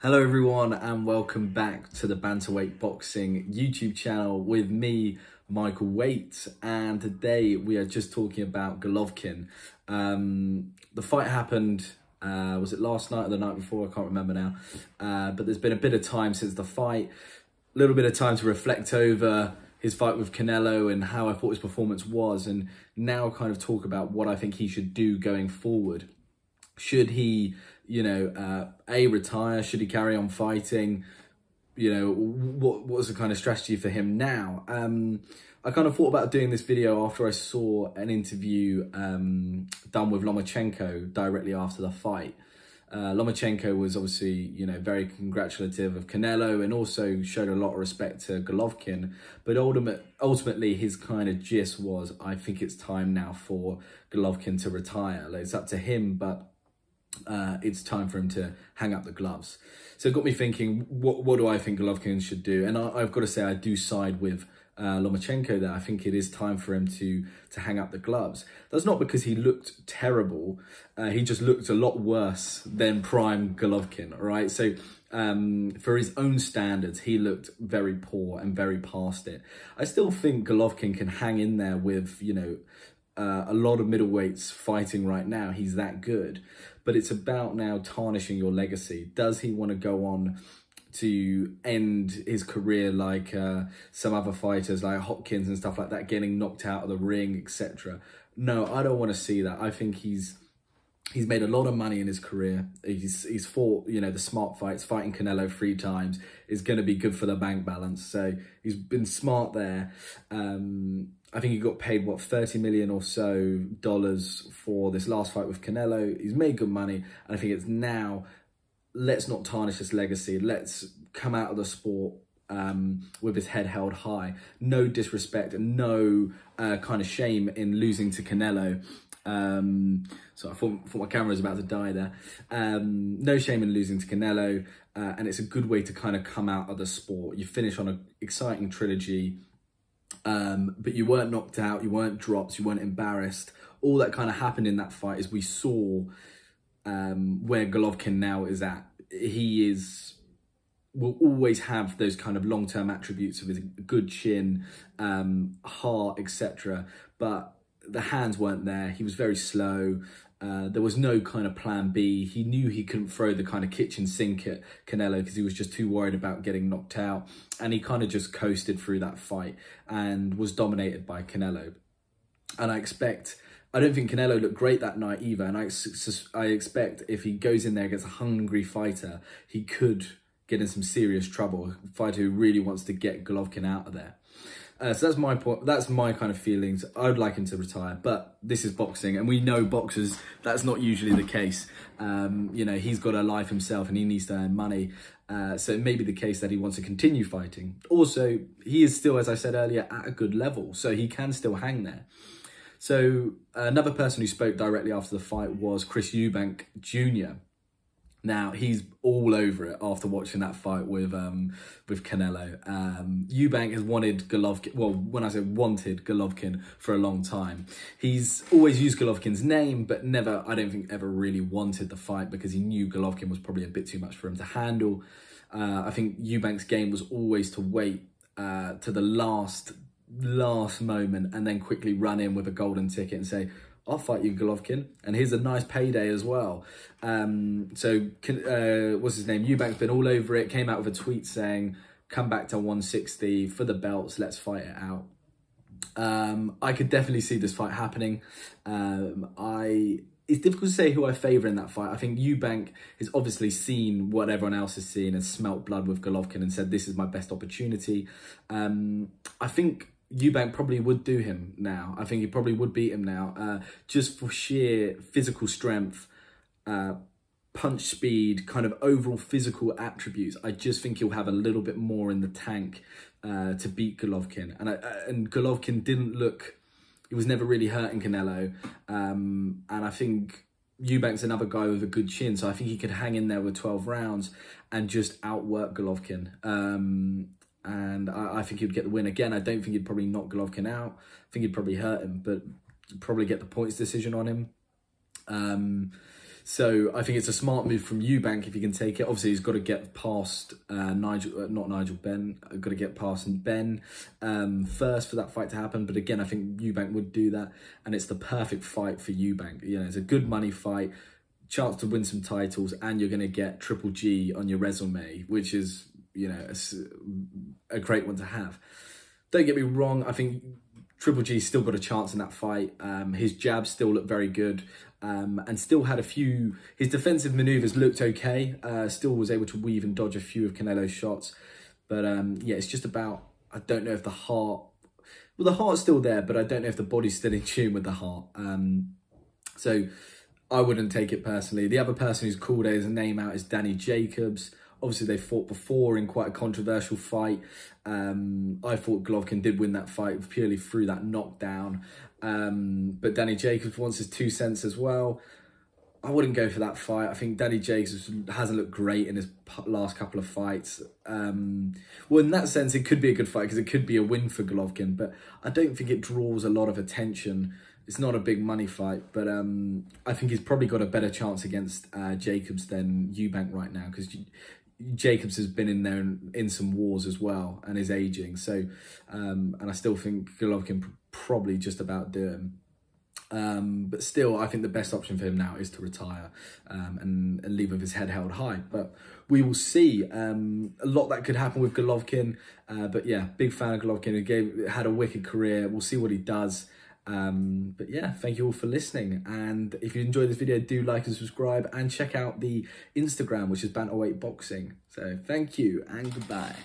Hello everyone and welcome back to the Bantamweight Boxing YouTube channel with me, Michael Waite, and today we are just talking about Golovkin. The fight happened, was it last night or the night before? I can't remember now, but there's been a bit of time since the fight, a little bit of time to reflect over his fight with Canelo and how I thought his performance was, and now kind of talk about what I think he should do going forward. Should he, retire? Should he carry on fighting? What's the kind of strategy for him now? I kind of thought about doing this video after I saw an interview done with Lomachenko directly after the fight. Lomachenko was obviously, very congratulative of Canelo and also showed a lot of respect to Golovkin. But ultimately, his kind of gist was, I think it's time now for Golovkin to retire. Like, it's up to him, but it's time for him to hang up the gloves. So it got me thinking, what do I think Golovkin should do? And I've got to say, I do side with Lomachenko there. I think it is time for him to hang up the gloves. That's not because he looked terrible. He just looked a lot worse than prime Golovkin, all right? So for his own standards, he looked very poor and very past it. I still think Golovkin can hang in there with, a lot of middleweights fighting right now. He's that good. But it's about now tarnishing your legacy. Does he want to go on to end his career like some other fighters like Hopkins and stuff like that, getting knocked out of the ring, etc.? No, I don't want to see that. I think he's made a lot of money in his career. He's fought, the smart fights. Fighting Canelo 3 times is going to be good for the bank balance. So he's been smart there. I think he got paid, what, $30 million or so for this last fight with Canelo. He's made good money. And I think it's now, let's not tarnish his legacy. Let's come out of the sport with his head held high. No disrespect and no kind of shame in losing to Canelo. So I thought my camera was about to die there. No shame in losing to Canelo. And it's a good way to kind of come out of the sport. You finish on an exciting trilogy. But you weren't knocked out, you weren't dropped, you weren't embarrassed. All that kind of happened in that fight is we saw where Golovkin now is at. He will always have those kind of long-term attributes of his good chin, heart, etc. But the hands weren't there. He was very slow. There was no kind of plan B. He knew he couldn't throw the kind of kitchen sink at Canelo because he was just too worried about getting knocked out. And he kind of just coasted through that fight and was dominated by Canelo. And I don't think Canelo looked great that night either. And I expect if he goes in there against a hungry fighter, he could get in some serious trouble. A fighter who really wants to get Golovkin out of there. So that's my point. That's my kind of feelings. I'd like him to retire, but this is boxing, and we know boxers, that's not usually the case. He's got a life himself, and he needs to earn money. So it may be the case that he wants to continue fighting. Also, he is still, as I said earlier, at a good level, so he can still hang there. So another person who spoke directly after the fight was Chris Eubank Jr. Now, he's all over it after watching that fight with Canelo. Eubank has wanted Golovkin, well, when I say wanted Golovkin for a long time. He's always used Golovkin's name, but never, I don't think, ever really wanted the fight because he knew Golovkin was probably a bit too much for him to handle. I think Eubank's game was always to wait to the last moment and then quickly run in with a golden ticket and say, I'll fight you, Golovkin, and here's a nice payday as well. What's his name? Eubank's been all over it, came out with a tweet saying, come back to 160 for the belts, let's fight it out. I could definitely see this fight happening. It's difficult to say who I favour in that fight. I think Eubank has obviously seen what everyone else has seen and smelt blood with Golovkin and said, this is my best opportunity. I think Eubank probably would do him now. I think he probably would beat him now, just for sheer physical strength, punch speed, kind of overall physical attributes. I just think he'll have a little bit more in the tank to beat Golovkin. And Golovkin didn't look, he was never really hurting Canelo. And I think Eubank's another guy with a good chin, so I think he could hang in there with 12 rounds and just outwork Golovkin. And I think he'd get the win. Again, I don't think he'd probably knock Golovkin out. I think he'd probably hurt him, but probably get the points decision on him. So I think it's a smart move from Eubank if he can take it. Obviously, he's got to get past Ben, got to get past Ben first for that fight to happen. But again, I think Eubank would do that, and it's the perfect fight for Eubank. You know, it's a good money fight, chance to win some titles, and you're going to get Triple G on your resume, which is, you know, a great one to have. Don't get me wrong, I think Triple G's still got a chance in that fight. His jabs still look very good, and still had a few, his defensive maneuvers looked okay, still was able to weave and dodge a few of Canelo's shots. But yeah, it's just about, I don't know if the heart, well, the heart's still there, but I don't know if the body's still in tune with the heart. So I wouldn't take it personally. The other person who's called his name out is Danny Jacobs. Obviously, they fought before in quite a controversial fight. I thought Golovkin did win that fight purely through that knockdown. But Danny Jacobs wants his 2 cents as well. I wouldn't go for that fight. I think Danny Jacobs hasn't looked great in his last couple of fights. Well, in that sense, it could be a good fight because it could be a win for Golovkin. But I don't think it draws a lot of attention. It's not a big money fight, but I think he's probably got a better chance against Jacobs than Eubank right now, because Jacobs has been in there in some wars as well and is aging. So, and I still think Golovkin probably just about do him. But still, I think the best option for him now is to retire and leave with his head held high. But we will see. A lot that could happen with Golovkin. But yeah, big fan of Golovkin. He had a wicked career. We'll see what he does. But yeah, thank you all for listening, and if you enjoyed this video, do like and subscribe, and check out the Instagram, which is Bantamweight Boxing. So thank you and goodbye.